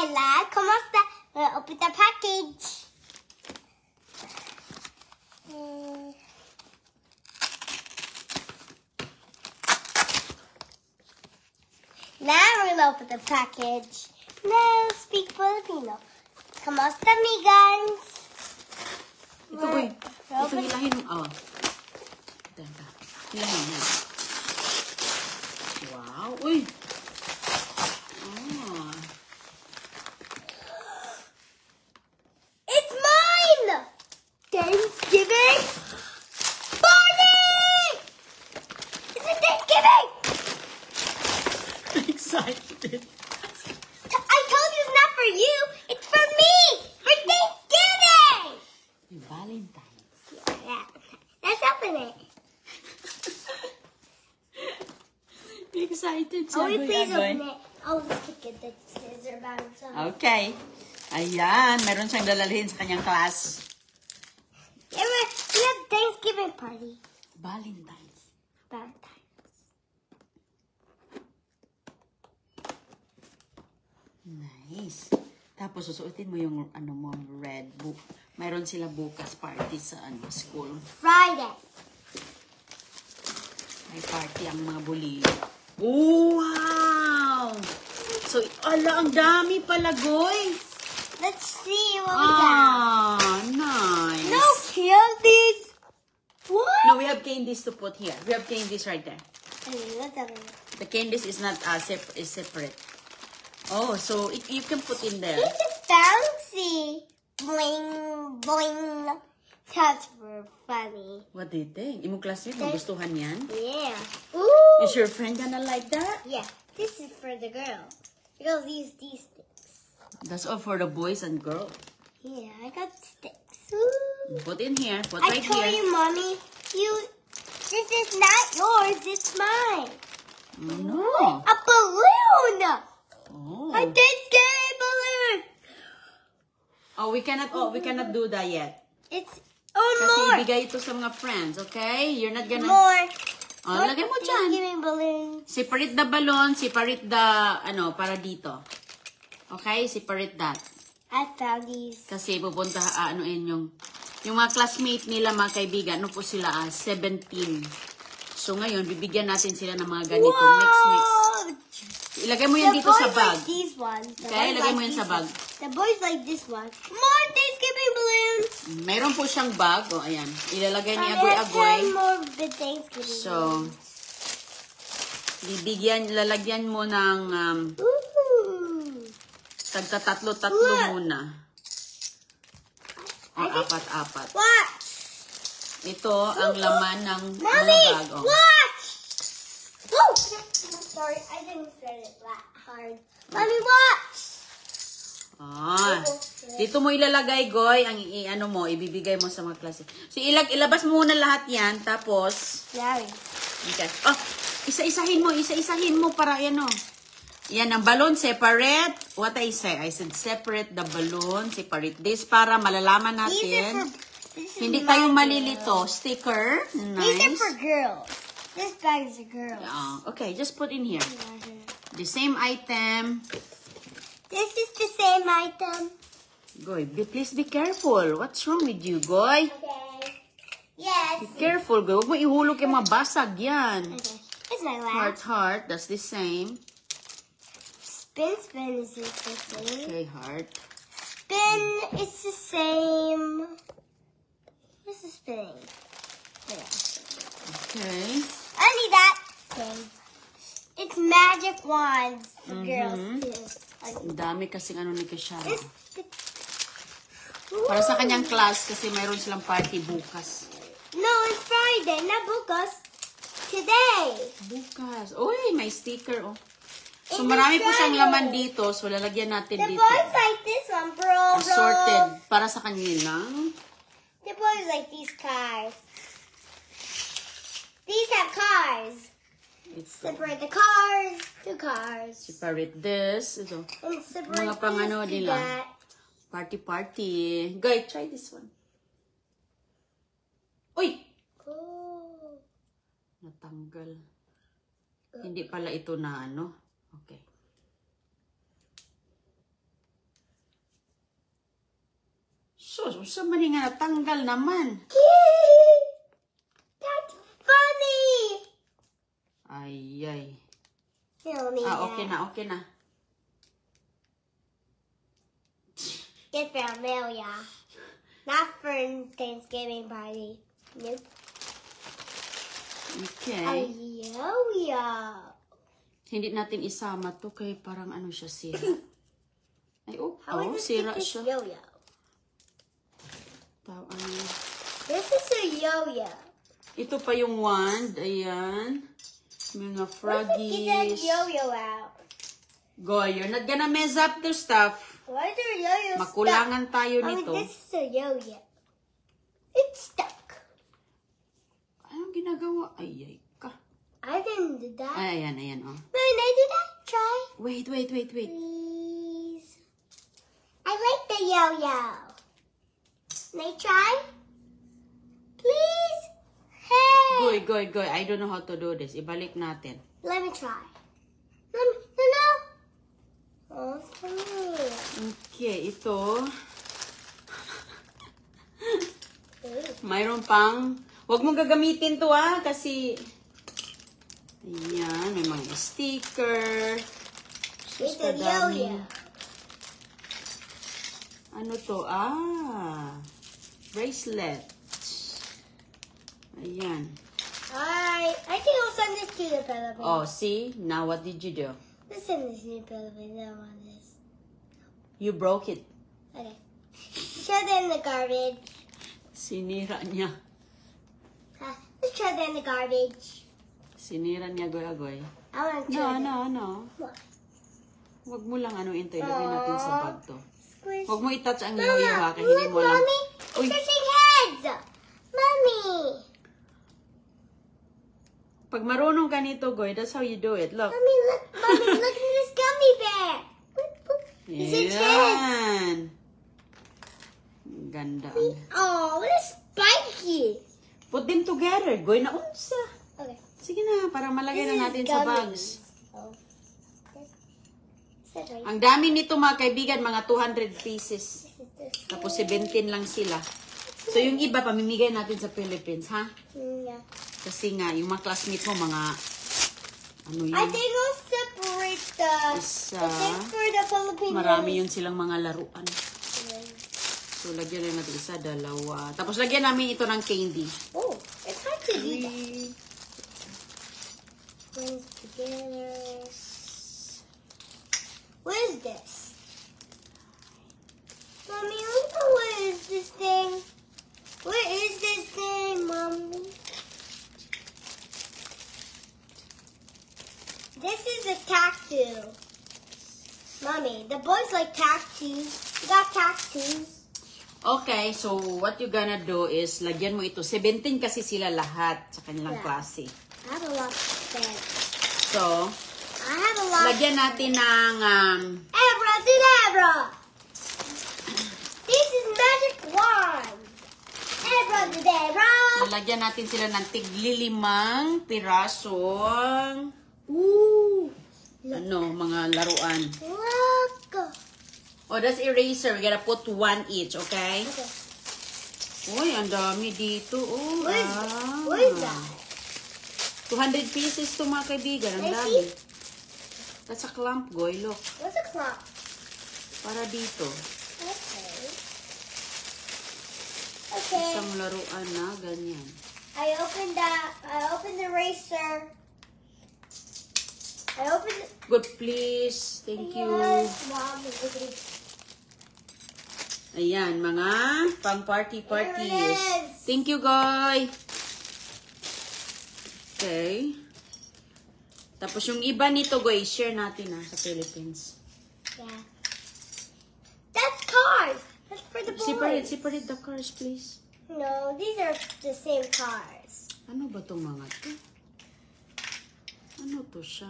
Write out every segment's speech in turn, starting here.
Lilac. Kamusta? Open the package. Now we're gonna open the package. Now speak Filipino. Kamusta, migans? Ito, boy. Ito, hilahin mo. Oh. Ito. Hilahin mo. Wow. Uy. Oh. It's mine! Thanksgiving party! It's a Thanksgiving! Excited. I told you it's not for you. It's for me. For Thanksgiving. Valentine's. Yeah. Let's open it. Excited siya. Oh, wait, please Agoy. open it. I'll stick it. The scissor bounce on. Okay. Ayan. Meron siyang dalalhin sa kanyang class. Yeah, we have Thanksgiving party. Valentine's. Valentine's. Nice. Tapos susuotin mo yung ano mo, red book. Mayroon sila bukas party sa school. Friday. May party ang mga bully. Oh, wow! So, ala, ang dami pala, Goy. Let's see what we got. Ah, nice. No candies. What? No, we have candies to put here. We have candies right there. Okay, what's up? The candies is not is separate. Oh, so you can put in there. This is fancy. Bling, bling. That's for funny. What do you think? Imong classmate, magustuhan yan? Yeah. Ooh. Is your friend gonna like that? Yeah. This is for the girl. The girls use these sticks. That's all for the boys and girls. Yeah, I got sticks. Ooh. Put in here. Put I right told here. you, Mommy. This is not yours. It's mine. No. A balloon. Oh. A Thanksgiving balloon. Oh, we cannot do that yet. It's Kasi more. ibigay ito sa mga friends, okay? You're not gonna... More. Oh, lagay mo dyan. Thanksgiving balloons. Separate the balloon, separate the, para dito. Okay? Separate that. I found these. Kasi pupunta, yung mga classmate nila, mga kaibigan, po sila, 17. So ngayon, bibigyan natin sila ng mga ganito. Mix. Ilagay mo yan dito sa bag. Like these ones. Okay, ilagay mo yan sa bag. The boys like this one. More Thanksgiving balloons. Meron po siyang bag. O, ayan. Ilalagay ni Let's Agoy-Agoy. have more of the Thanksgiving So, lalagyan mo ng Ooh. tagka-tatlo muna. O, I just- apat-apat. Watch. Ito ang laman ng mga Mommy, bag. O. watch. Oh, sorry, I didn't spread it that hard. Mommy, watch. Ah, dito mo ilalagay, Goy, ang ibibigay mo sa mga klase. So, ilabas mo muna lahat yan, tapos, Sorry. okay. Oh, isa-isahin mo para yan, Yan, ang balloon, separate. What I say? I said separate the balloon, separate this, para malalaman natin. Hindi tayo malilito. Sticker. These are for Nice. girls. This bag is a girl. Okay, just put in here. The same item. This is the same item. Goy, please be careful. What's wrong with you, Goy? Okay. Yes. Be careful, Goy. Huwag mo ihulog yung mabasag yan. Okay. It's my Heart, last. heart. That's the same. Spin is the same. Okay, heart. Spin is the same. What's the spinning? There. Okay. I need that thing. It's magic wands for girls too. Ang dami kasing ni Kishara. This, Para sa kanyang class kasi mayroon silang party bukas. no, it's Friday, not bukas. Today. Bukas. Uy, may sticker, So, It's marami po siyang Friday. laman dito. So, lalagyan natin The dito. boys like this one, bro. Assorted. Para sa kanila. The boys like these cars. These have cars. It's Separate the cars. Two cars. separate this. Ito. And separate Mga pang this to nila. that. Party. Guys, try this one. Uy! Oh. Natanggal. Hindi pala ito na Okay. Sus, usa man nga natanggal naman. That's funny. Ay. Tell me Okay na, okay na. Get for Amelia. Not for Thanksgiving party. Nope. Okay. Yo-yo. Hindi natin isama to kay parang ano siya sira. Ay, How is this sira this siya. yo-yo? This is a yo-yo. Ito pa yung wand. Ayan. Mga Get that froggies. yo-yo out. Goy, you're not gonna mess up the stuff. Why is there yo-yo Makulangan tayo stuck? nito. This is a yo-yo. It's stuck. Anong ginagawa? Ay ka. I didn't do that. Ayan, oh. Can I do that? Try. Wait. Please. I like the yo-yo. Can I try? Please. Hey. Goy. I don't know how to do this. Ibalik natin. Let me try. No. Oh, sorry. Okay, ito. Mayroon pang... Huwag mong gagamitin to kasi... Ayan, may mga sticker. It's a yo-yo. Ano to? Bracelet. Ayan. Alright. I think I'll send this to the Philippines. Oh, see? Now what did you do? Let's send this to the Philippines. I don't want this. You broke it. Okay. Throw that in the garbage. Sinira niya. Let's throw that in the garbage. Sinira niya, goy-agoy. I want to throw that. No. What? Huwag mo lang ito. Ilagay natin sa bag to. Squish. Huwag mo i-touch ang Mama, yoyo ha, kasi hindi look, mo lang. Mommy. Uy. Touching heads. Mommy. Pag marunong ka nito, Goy, that's how you do it. Look. Mommy, look at this gummy bear. Is it heads? Yan. Ganda. Oh, what a spiky. Put them together. Goy na unsa. Okay. Sige na, para malagay This na is natin sa gummies. bags. Oh. Is that right? Ang dami nito mga kaibigan, mga 200 pieces. Is this? Tapos 17 lang sila. So yung iba, pamimigay natin sa Philippines, ha? Yeah. Kasi nga, yung mga classmate mo, mga, ano I yun, think we'll separate the. Isa. I think for the Philippines. marami yun silang mga laruan. So, lagyan lang natin isa, dalawa. Tapos lagyan namin ito ng candy. Oh, it's hard to do that. Put together. What is this? Mommy, what is this thing? What is this thing, Mommy? This is a cactus. Mommy, the boys like cactus. We got cactus. Okay, so what you gonna do is, lagyan mo ito. 17 kasi sila lahat sa kanilang Yeah. klase. I have a lot of things. So, I have a lot. lagyan natin ng, Abracadabra! This is magic wand! Abracadabra! lagyan natin sila ng tiglilimang pirasong, Ooh! mga laruan. Look! Oh, that's eraser. We gotta put one each, okay? Okay. Uy, ang dami dito. Oh, What is that? 200 pieces to mga kaibigan. Ang I dami. see. That's a clump, Goy. Look. What's a clock? Para dito. Okay. Okay. Isang laruan na, ganyan. I opened the eraser. I opened it. Good, please. Thank you. Yes, Mom. Look at it. Ayan, mga pang-parties. There it is. Thank you, Goy. Okay. Tapos yung iba nito, Goy, share natin sa Philippines. Yeah. That's cars. That's for the boys. Separate the cars, please. No, these are the same cars. Ano ba itong mga to? Ano to siya?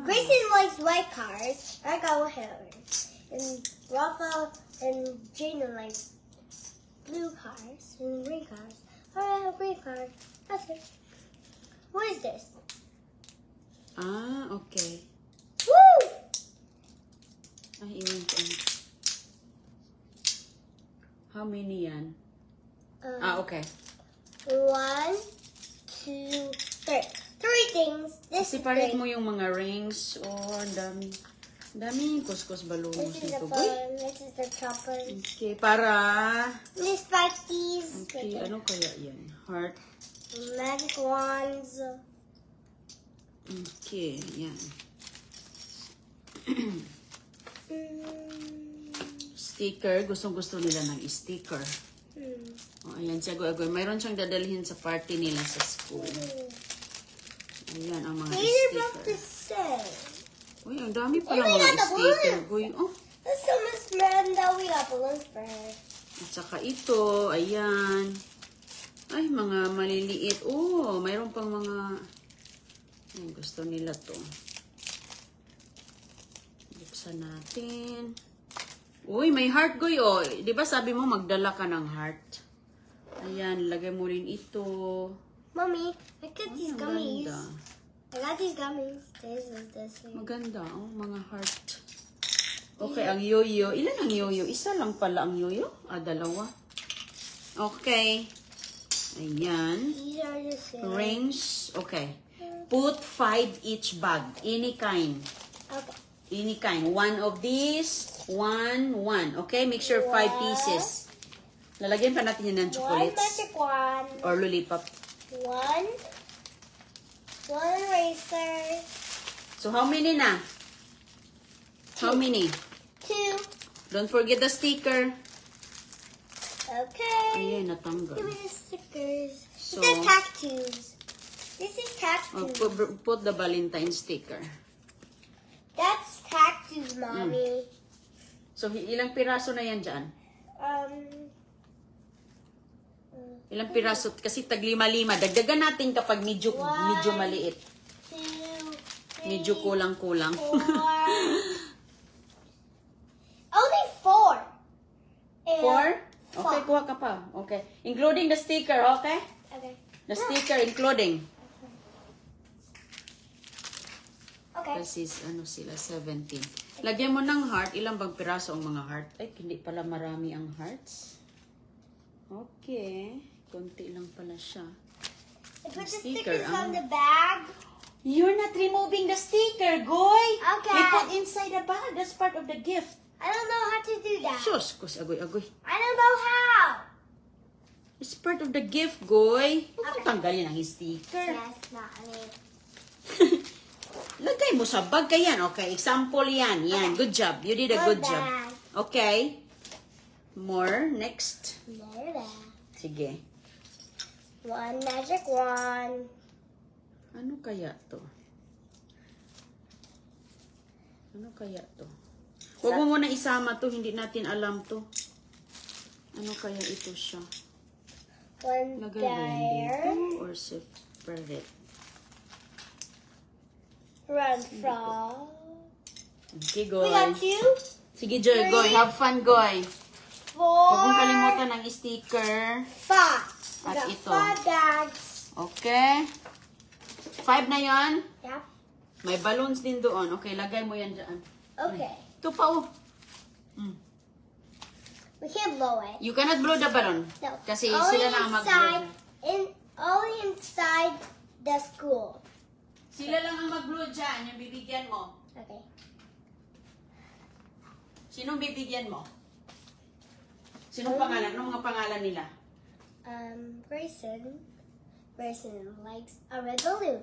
Grayson likes white cars. I got hers. And Rafa and Jaden likes blue cars and green cars. I have green cars. That's it. What is this? Okay. Woo! Iwan ko. How many yan? Okay. 1, 2, 3. 3 things. This is Separate 3. mo yung mga rings. Oh, ang dami. Ang dami kuskus balloons This is the nito. bun. This is the chopper. Okay, para... This spikies. Okay, ano kaya yan? Heart. Magic wands. Okay, yan. Sticker. Gustong-gusto nila ng sticker. Oh, ayan, si Agoy-Agoy. Mayroon siyang dadalhin sa party nila sa school. Ayan, ang mga These are about sticker. the same. Uy, ang dami pala Oh, we mga got the sticker. balloons. Uy, oh. That's so much Miranda. We got balloons for her. At saka ito, ayan. Ay, mga maliliit. Oh, mayroon pang mga... Ay, gusto nila to. Buksan natin. Uy, may heart, Goy. Oh, di ba sabi mo magdala ka ng heart? Ayan, lagay mo rin ito. Mommy, I got these Ang gummies. ganda. I got these gummies. This way. Maganda, oh, mga heart. Okay, ang yoyo. Ilan ang yoyo? Isa lang pala ang yoyo? Dalawa. Okay. Ayan. These are the same. Rings. Okay. Put 5 each bag. Any kind. Okay. Any kind. One of these. One. Okay? Make sure 5 pieces. Lalagyan pa natin yan ng 1 chocolates. magic wand. Or lollipop. 1 eraser. So, how many na? How many? 2. Don't forget the sticker. Okay. Ayan, natanggal. Give me the stickers. So- This is cactus. This is Oh, cactus. put the Valentine sticker. That's cactus, Mommy. So, ilang piraso na yan dyan? Ilang piraso? Kasi tag 5. Dagdagan natin kapag medyo maliit. 2, 3, Medyo kulang-kulang. 4. Only 4. 4? Okay, kuha ka pa. Okay. Including the sticker, okay? Okay. The sticker including. Okay. Kasi sila 17. Lagyan mo ng heart. Ilang bang piraso ang mga heart? Ay, hindi pala marami ang hearts. Okay. Konti lang pala siya. I put the Sticker, stickers on the bag. You're not removing the sticker, Goy! Okay. We put inside the bag. That's part of the gift. I don't know how to do that. Sus, kus agoy-agoy. I don't know how. It's part of the gift, Goy. Huwag mong tanggalin ang sticker. Yes, Mommy. Lagay mo sa bag ka yan. Okay, example yan. Yan, good job. You did a good job. Bag. Okay. More. Next. There, there. Sige. 1 magic wand. Ano kaya to? Ano kaya to? Huwag mo muna isama to. Hindi natin alam to. Ano kaya ito siya? 1 Lagay mo yan there. dito or separate? Run from. Okay, We Goy. got 2, Sige, Joy. Goy. Have fun, Goy. 4, Huwag mong kalimutan ng sticker. 5. We At got ito. 5 bags. Okay. 5 na yan. Yeah. May balloons din doon. Okay, lagay mo yan dyan. Okay. Ito pa, oh. We can't blow it. You cannot blow the balloon. No. Kasi Only sila na ang mag-blow. Only inside the school. Sila lang ang mag-blow dyan. Yung bibigyan mo. Okay. Sinong bibigyan mo? Sinong pangalan? Anong mga pangalan nila? Grayson. Grayson likes a red balloon.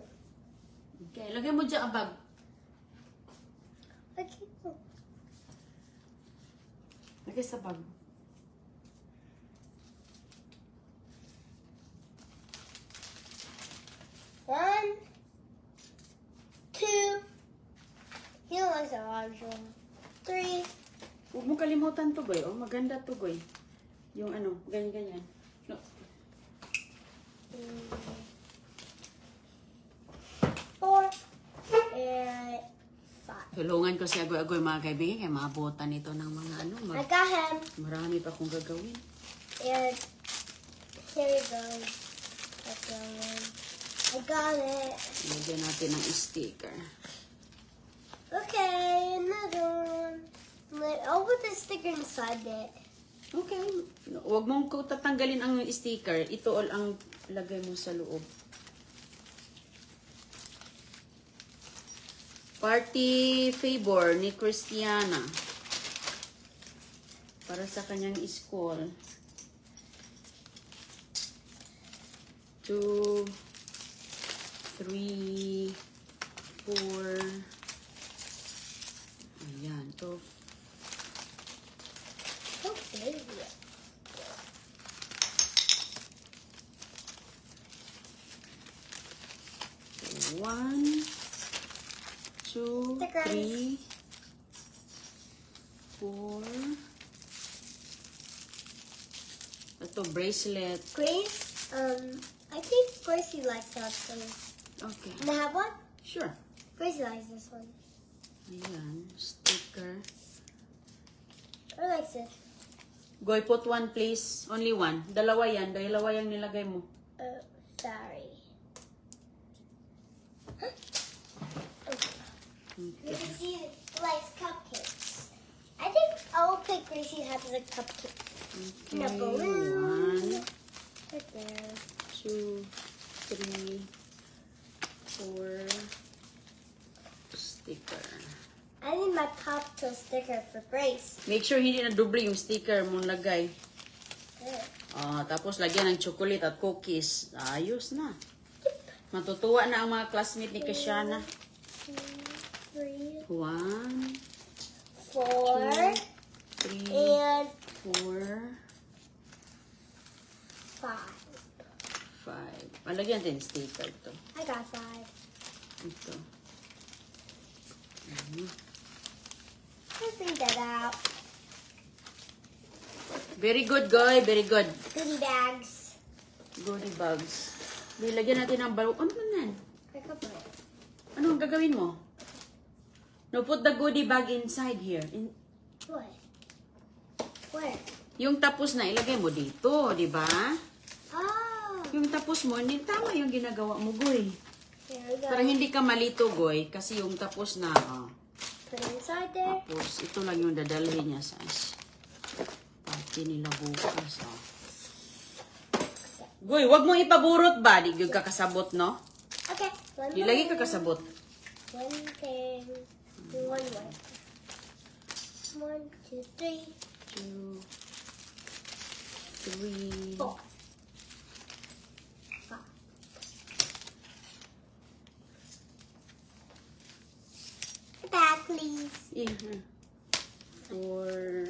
Okay, lagay mo dyan ang bag. Okay. Lagay sa bag. One, two. He likes a large one. 3. Huwag mo kalimutan to, Goy. Oh, maganda to, Goy. Yung ano, ganyan-ganyan. No. 4 and 5. Tulungan ko si Agoy-Agoy mga kaibigan kaya maabutan nito ng mga ano. I got him. Marami pa akong gagawin. And here he goes. That's the one. I got it. Lagyan natin ng sticker. Okay, another one. I'll put the sticker inside it. Okay. Huwag mong tatanggalin ang sticker. Ito all ang lagay mo sa loob. Party favor ni Christiana. Para sa kanyang school. 2, 3, 4. Ayan. To. Okay. 1, 2, Stickers. 3, 4. Ito, bracelet. Grace, I think Gracie likes that one. Okay. Can I have one? Sure. Gracie likes this one. Ayan, sticker. Or likes it. Goy, put one please. Only one. Dalawa yan. Dalawa yung nilagay mo. Sorry. Okay. Gracie likes cupcakes. I think I'll pick Gracie has a cupcake. Okay. The balloon. 1, Right there. 2, 3, 4. Sticker. I need my Pop Tool sticker for Grace. Make sure hindi na doble yung sticker mo lagay. Good. Tapos lagyan ng chocolate at cookies. Ayos na. Matutuwa na ang mga classmate ni Kasiana. 2, 3, 1, 4, 3, and 4, 5. 5. Palagyan din sticker to. I got 5. Ito. Let's read that out. Very good, Goy. Very good. Goodie bags. Goodie bags. Lagyan natin ng balon. Ano yan? Pick up it. Ano ang gagawin mo? No, put the goodie bag inside here. What? Where? Yung tapos na, ilagay mo dito, di ba? Oh. Yung tapos mo, hindi tama yung ginagawa mo, Goy. Here we go. Para hindi ka malito, Goy, kasi yung tapos na, Put it inside there. tapos ito lang yung dadalhin niya sa party nila bukas. Goy, wag mo ipaburot ba? Di yung kakasabot, no? Okay. One Di lagi more. kakasabot. One thing. One way. 1, 2, 3, 2, 3. 4. 5. Back, please. 4,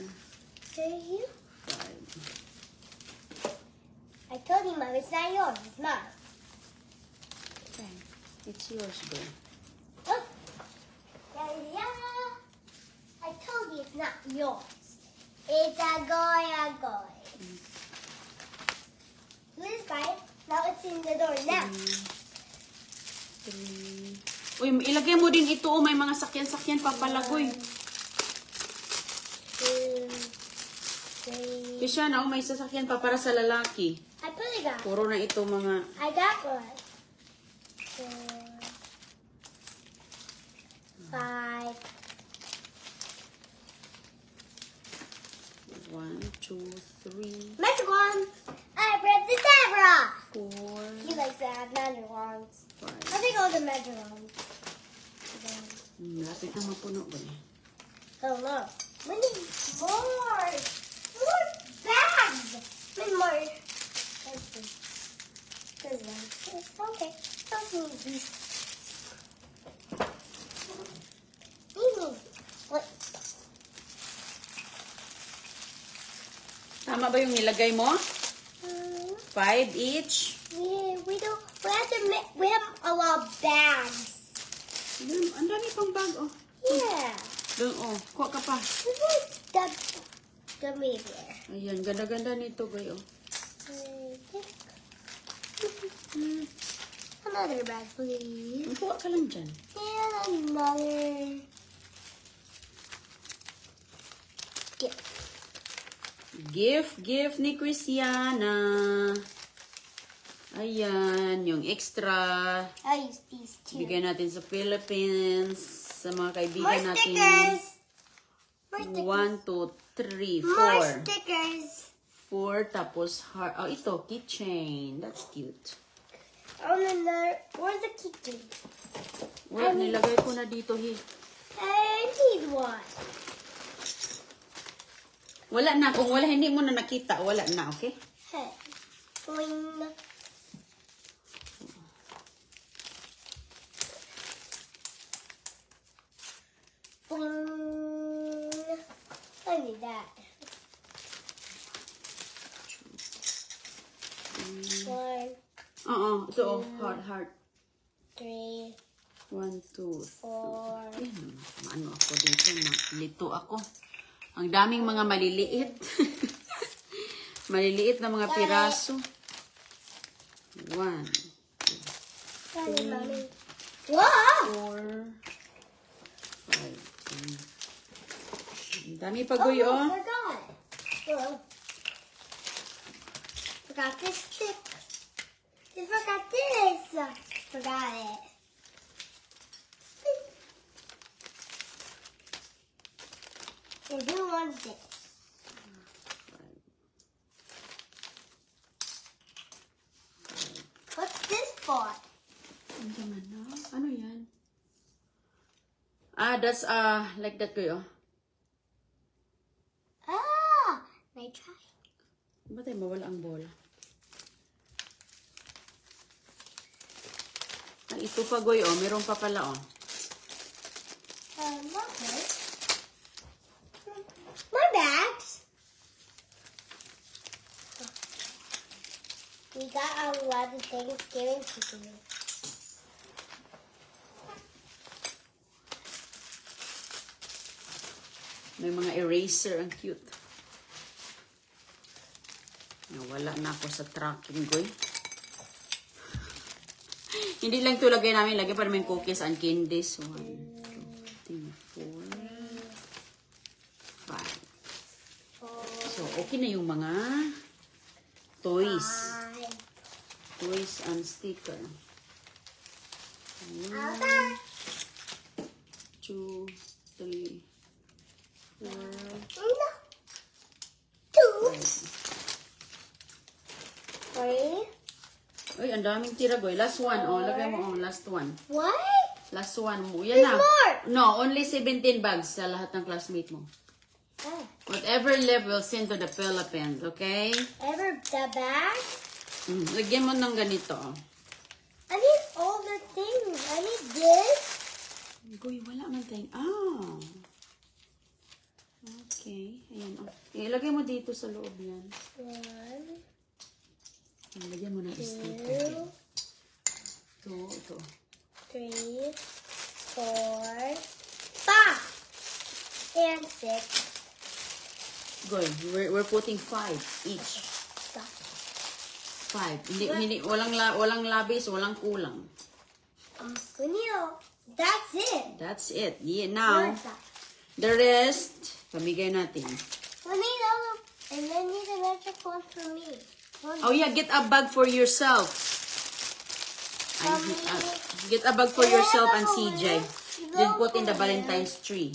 There you. 5. I told you, Mom, it's not yours. It's mine. Okay. It's yours, Goy. Look. Yeah. I told you it's not yours. It's a goy, a goy. Let's buy it. Now it's in the door now. 3. Uy, ilagay mo din ito. May mga sakyan-sakyan pa pala, Goy. 2, 3. Kasi na, may sasakyan pa para sa lalaki. I probably got. Puro na ito mga... I got one. 4, 5. 1, 2, 3, Magic wand. I read the Deborah. 4, He likes to have magic wands. 5. I think all the magic wands. Lapit na mapuno, Goy. Oh no. We need more. More bags. We need more. Okay. Don't need these. What? Tama ba yung nilagay mo? 5 each? We don't. We have a lot of bags. Ang dami pang bag, oh. Yeah. Doon, oh. Kuha ka pa. The bear. Ayan, ganda-ganda nito, Goy, oh. Another bag, please. Kuha ka lang dyan. And another gift. Gift ni Christiana. Ayan, yung extra. I'll use these two. Bigay natin sa Philippines. Sa mga kaibigan More natin. stickers. 1, 2, 3, 4. More stickers. 4, tapos heart. Oh, ito, keychain. That's cute. Where's the keychain? Wait, nilagay ko na dito. I need one. Wala na. Kung wala, hindi mo na nakita. Wala na, okay? Hey. Boing. Boing. I need that. 1, Ito, heart. 3, 1, 2, 4. Yan, ano ako dito, lito ako. Ang daming mga maliliit. Maliliit na mga piraso. 1, 2, Wow! 4, 5. Ang dami pagoy, oh. Forgot. Forgot this stick. I forgot this. Forgot it. And who wants this? What's this for? Ano yan? That's like that kayo. May try. Ba't ay mawala ang bola? Ito pa goy, oh. Meron pa pala, oh. Okay. My bags. We got a lot of Thanksgiving cookies. May mga eraser. Ang cute. Nawala na ako sa tracking, goy. Hindi lang ito lagay namin. Lagay pa namin cookies and candies. 1, 2, 3, 4, 5. So, okay na yung mga toys. Toys and sticker. 1, 2, 3, 4, 3. Uy, ang daming tira, goy. Last one, oh. Lagay mo, oh. Last one. What? Last one mo. Yan na. more. No, only 17 bags sa lahat ng classmate mo. Whatever left, we'll send to the Philippines, okay? Ever the bag? Lagyan mo ng ganito, oh. I need all the things. I need this. Goy, wala man tayong... Ah. Okay. Ayan, oh. Ilagay mo dito sa loob yan. 1, Lagyan mo ng sticker. 2, ito. 3, 4, 5, and 6. Goy, we're putting 5 each. Stop. 5. Hindi, walang labis, walang kulang. That's it. That's it. Yeah, now, Where's that? the rest, pamigay natin. I need a, and then need an extra one for me. Oh yeah, get a bag for yourself. Get a bag for yourself and CJ. Then put in the Valentine's tree.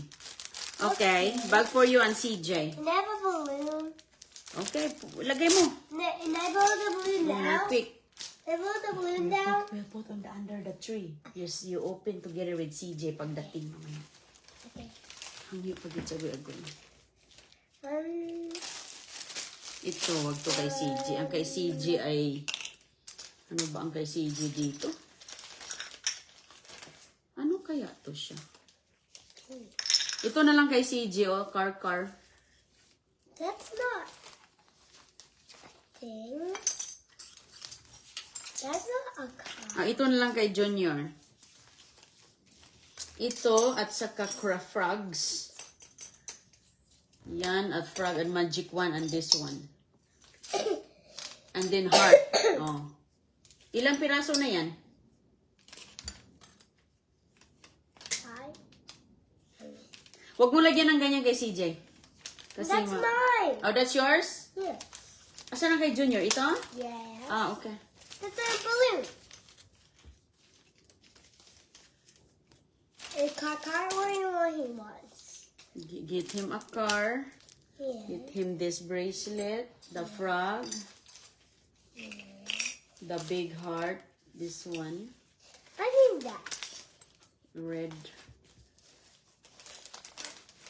Okay, bag for you and CJ. Can I have a balloon? Okay, lagay mo. Can I blow the balloon now? Quick. Can I blow the balloon down? We'll put on under the tree. Yes, you open together with CJ pagdating naman. Okay. Hangyo pag ito agoy. Ito, wag to kay CJ. Ang kay CJ ay... Ano ba ang kay CJ dito? Ano kaya to siya? Ito na lang kay CJ, oh. Car. That's not a thing. That's not a car. Ito na lang kay Junior. Ito at saka frogs. Yan, at frog and magic one and this one. And then heart. Oh. Ilang piraso na yan? 5. Huwag mo lagyan ng ganyan kay CJ. Kasi That's mine. Oh, that's yours? Yeah. Asan na kay Junior? Ito? Yeah. Ah, okay. That's a balloon. A car what he wants. Get him a car. Yeah. Get him this bracelet. The frog. The big heart. This one. I need that. Red.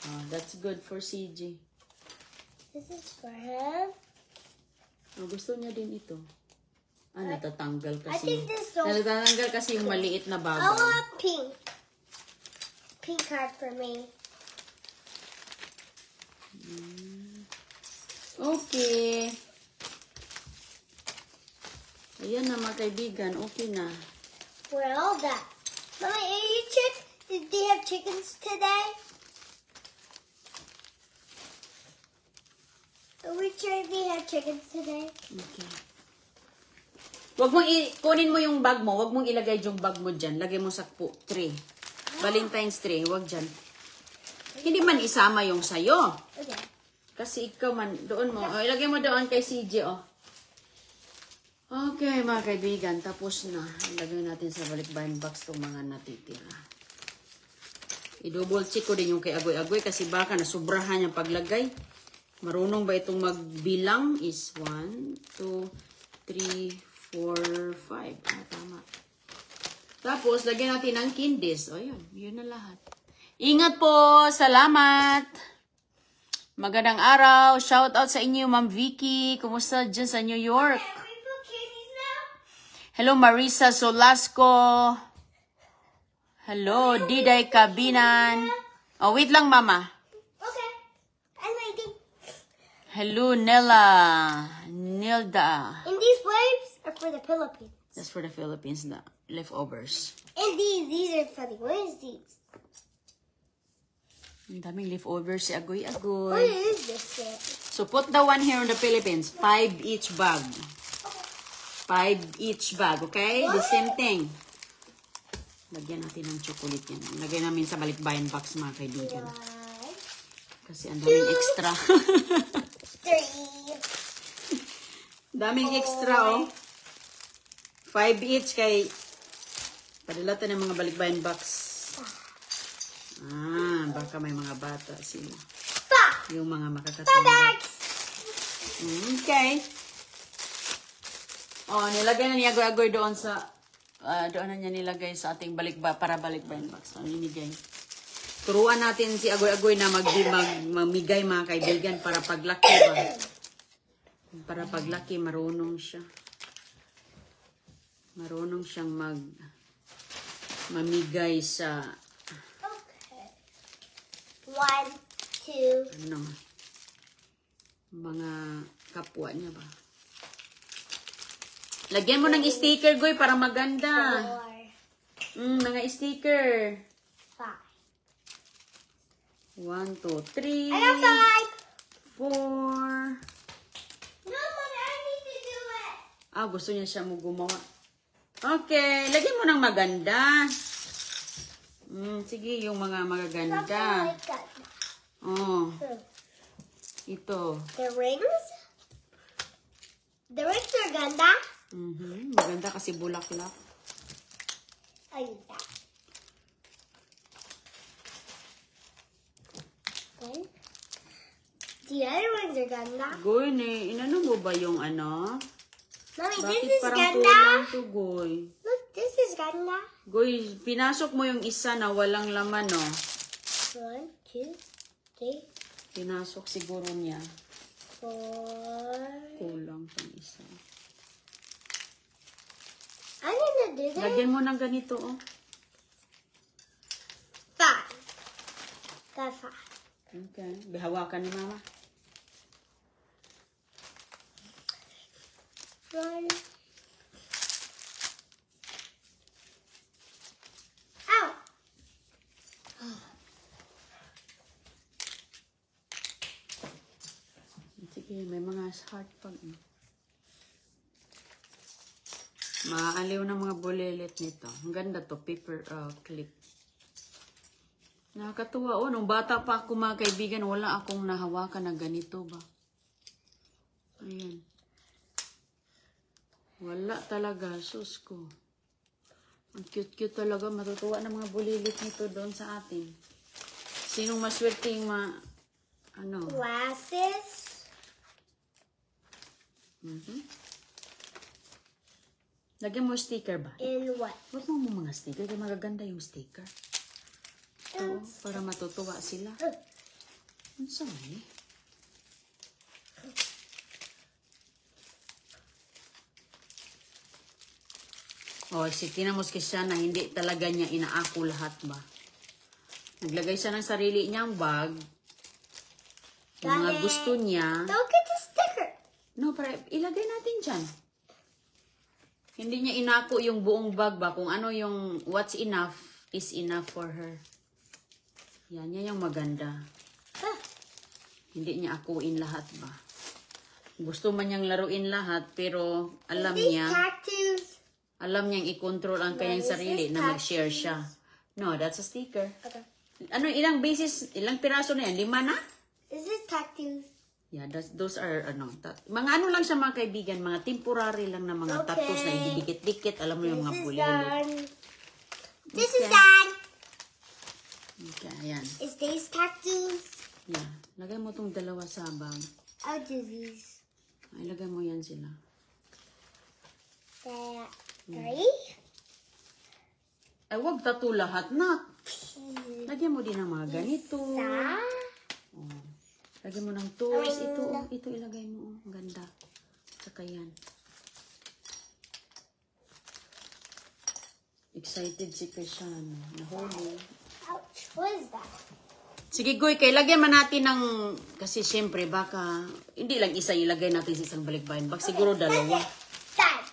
Oh, that's good for CJ. This is for him. Oh, gusto niya din ito. Natatanggal I kasi. think this one. Natatanggal kasi yung maliit na I babaw. want pink. Pink card for me. Okay. Ayan na mga kaibigan. Okay na. Where all that? Mommy, are you did they have chickens today? Are we sure they have chickens today? Okay. Wag mo kunin mo yung bag mo. Wag mong ilagay yung bag mo dyan. Lagay mo sa tray. Valentine's tray. Wag dyan. Hindi man isama yung sayo. Okay. Kasi ikaw man, doon mo. Oh, ilagay mo doon kay CJ, oh. Okay, mga kaibigan. Tapos na. Ilagay natin sa balikbayan box itong mga natitira. I-double check ko din yung kay Agoy-Agoy kasi baka nasubrahan yung paglagay. Marunong ba itong magbilang? Is 1, 2, 3, 4, 5. Tama. Tapos, lagyan natin ng candies. O, yun. Yun na lahat. Ingat po. Salamat. Magandang araw. Shout out sa inyo, Ma'am Vicky. Kumusta dyan sa New York? Can we put candies now? Hello, Marisa Solasco. Hello, Diday Kabinan. Oh, wait lang, Mama. Okay. I'm waiting. Hello, Nilda. And these waves are for the Philippines. That's for the Philippines, the leftovers. And these are funny. What is these? Ang daming leftovers si What Agoy-Agoy. is this thing? So, put the one here in the Philippines. 5 each bag. 5 each bag, okay? The same thing. Lagyan natin ng chocolate yan. Lagyan namin sa balikbayan box, mga kaibigan. 1, Kasi ang daming extra. 3. Daming extra, oh. 5 each kay padala tayo ng mga balikbayan box. Baka may mga bata sila. Yung mga makakatanggap. Okay. Oh, nilagay na ni Agoy-Agoy doon sa doon na niya nilagay sa ating balikbayan box. So, ninigay. Turuan natin si Agoy-Agoy na mamigay, mga kaibigan, para paglaki ba. Para paglaki, marunong siya. Marunong siyang mamigay sa Okay. 1, 2. mga kapwa niya ba. Lagyan mo ng sticker, Goy, para maganda. 4, Mga sticker. 5. 1, 2, 3. I got 5. 4. No, Mommy, I need to do it. Gusto niya siya mo gumawa. Okay, lagyan mo ng maganda. Sige, yung mga magaganda. Something like that. Oh, ito. The rings? The rings are ganda? Maganda kasi bulaklak. I use that. Okay. The other ones are ganda. Goy, inano mo ba yung ano? Mommy, Bakit this is parang ganda. kulang to, Goy? Look, this is ganda. Goy, pinasok mo yung isa na walang laman, no? 1, 2, 3, Pinasok siguro niya. 4. Kulang pang isa. I'm gonna do that. Lagyan mo ng ganito, oh. 5. Got 5. Okay. Bihawakan ni Mama. 1. Ow! Sige, may mga heart pag. Maaliw na mga bulilit nito. Ang ganda to, paper clip. Nakakatuwa. Oh, nung bata pa ako, mga kaibigan, wala akong nahawakan na ganito ba. Ayan. Wala talaga. Sus ko. Ang cute-cute talaga. Matutuwa ng mga bulilit nito doon sa atin. Sinong maswerteng ano? Glasses. Lagyan mo sticker ba? And what? Huwag mo mga sticker. Kaya magaganda yung sticker. Ito, para matutuwa sila. Ano sa eh? Oh, si tinamos kasi siya na hindi talaga niya inaako lahat ba? Naglagay siya ng sarili niyang bag. Yung mga gusto niya. Don't get the sticker. No, para ilagay natin dyan. Hindi niya inako yung buong bag ba? Kung ano yung what's enough is enough for her. Yan, yan yung maganda. Hindi niya akuin lahat ba? Gusto man niyang laruin lahat, pero alam niya. Cactus. Alam niyang i-control ang kanyang sarili na mag-share siya. No, that's a sticker. Okay. Ano, ilang basis, ilang piraso na yan? 5 na? Is this cactus? Yeah, those are, mga ano lang siya mga kaibigan, mga temporary lang na mga tattoos na ididikit-dikit. Alam mo yung mga bulili. This is done. Okay, ayan. Is this cactus? Yeah, lagay mo tong dalawa sa bag. I'll do these. Ay, lagay mo yan sila. Three. Ay, wag tattoo lahat na. Lagyan mo din ng mga ganito. Oh. Lagyan mo ng toys. Ito ilagay mo. Ang ganda. Saka yan. Excited si Cristiano. Nahuli. Ouch. What is that? Sige, Goy, kay lagyan man natin ng, kasi syempre, baka, hindi lang isa ilagay natin sa isang balikbayan. Baka siguro dalawa. Dad.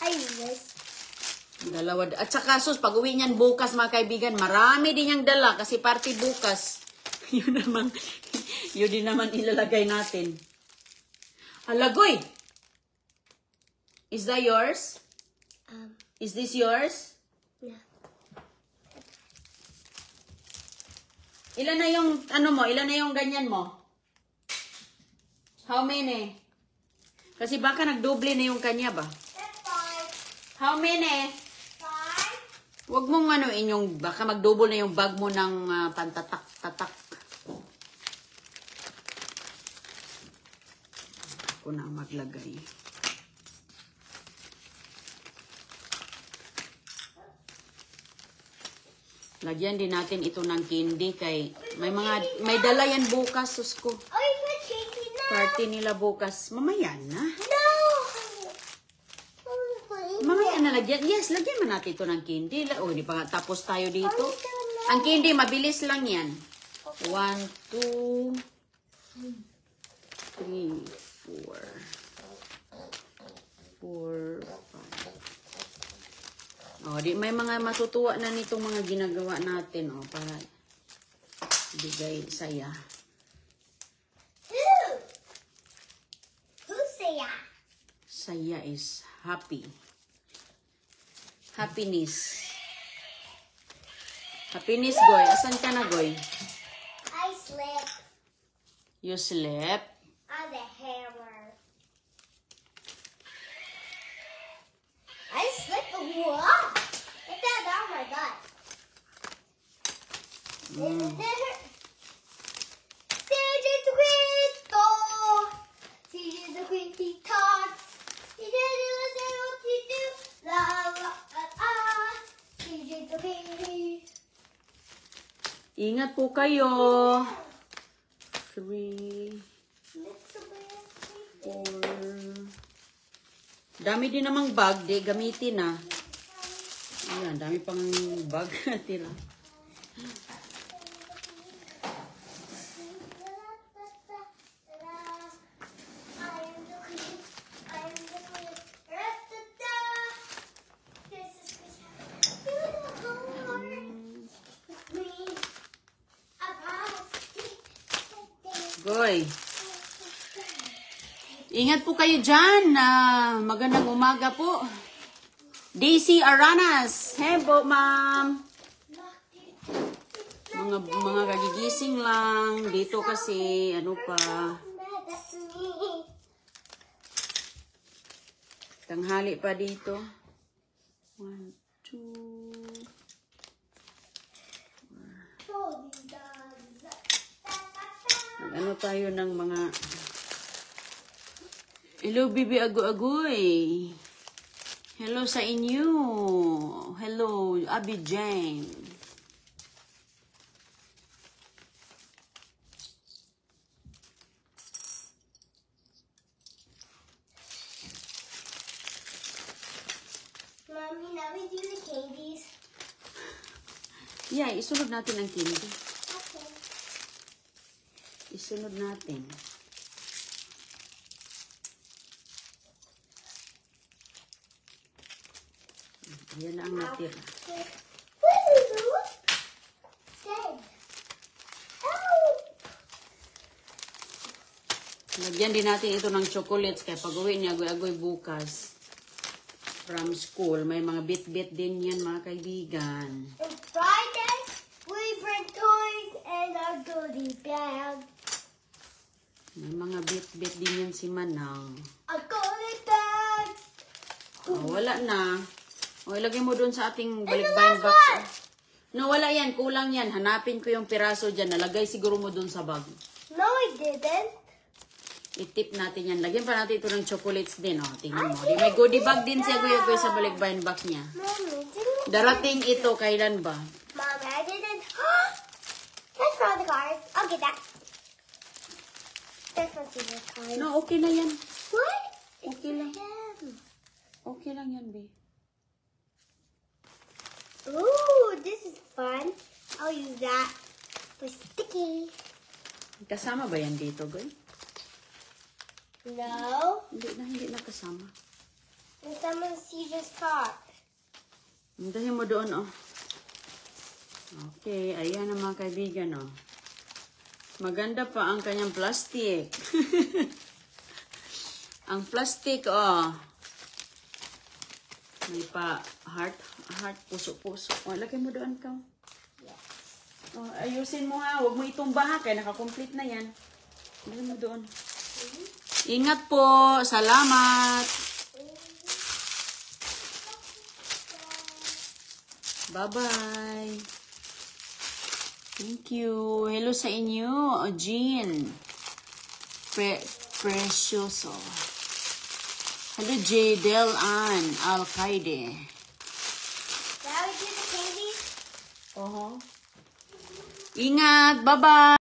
I use this. Dalawa. At saka, sus, pag uwi niyan bukas, mga kaibigan, marami din niyang dala kasi party bukas. Yun din naman ilalagay natin. Halagoy! Is that yours? Is this yours? Yeah. Ilan na yung, ilan na yung ganyan mo? How many? Kasi baka nagdoble na yung kanya ba? How many? 5. Huwag mong inyong, baka magdouble na yung bag mo ng pantatak-tatak. Ako na maglagay. Lagyan din natin ito ng candy kay may dala yan bukas, susko. Oh, you put candy now? Party nila bukas. Mamaya na. No! Mamaya na lagyan. Yes, lagyan man natin ito ng candy. Oh, di pa nga tapos tayo dito. Ang candy, mabilis lang yan. 1, 2, 3, 4, 5. Oh, di may mga matutuwa na nitong mga ginagawa natin, oh, para bigay saya. Who's saya? Saya is happy. Happiness. Happiness, Goy. Asan ka na, Goy? I slept You slept? on the hammer. I slept a lot. It fell down my butt. CJ's the queen, he talks. He didn't say what he do. La la la. CJ's the queen. Ingat po kayo. 3, 4. Dami din namang bag. Di gamitin na. Ayan, dami pang bag. Tira. Goy. Ingat po kayo dyan. Magandang umaga po. Daisy Aranas. Hebo, ma'am. Mga kagigising lang. Dito kasi, ano pa. Tanghali pa dito. 1, 2. Mag-ano tayo ng mga... Hello, Bibi Agoy. Hello sa inyo. Hello, Abi Jane. Mommy, now we do the candies. Yeah, isunod natin ang candy. Okay. Isunod natin. Yan na ang natira. Lagyan din natin ito ng chocolates kaya pag-uwi niya agoy-agoy bukas from school. May mga bit-bit din yan mga kaibigan. On Friday, we bring toys and our goodie bag. May mga bit-bit din yan si Manang. A goodie bag. Oh, wala na. O, ilagay mo doon sa ating balikbayan box. No, wala yan. Kulang yan. Hanapin ko yung piraso dyan. Nalagay siguro mo doon sa bag. No, I didn't. I-tip natin yan. Lagyan pa natin ito ng chocolates din. Oh. Tingnan mo. Di, may goodie bag din siya kuya sa balikbayan box niya. Mommy, didn't. Darating ito. Kailan ba? Mommy, I didn't. That's for the cars. I'll get that. That's for the cars. No, okay na yan. What? Okay lang. Him. Okay lang yan, be. Ooh, this is fun. I'll use that for sticky. Kasama ba yan dito, girl? No. Hindi na kasama. And someone sees this car. Andahin mo doon, oh. Okay, ayan ang mga kaibigan, oh. Maganda pa ang kanyang plastic. Ang plastic, oh. May pa heart, puso. Oh, lagay mo doon ka. Yes. Oh, ayusin mo ha. Huwag mo itumba ha. Kaya naka-complete na yan. Lagay mo doon. Ingat po. Salamat. Bye-bye. Thank you. Hello sa inyo. Jean. Precioso. Hello, Jadel Ann Al-Qaide. Now we do the candies. Ingat. Bye-bye.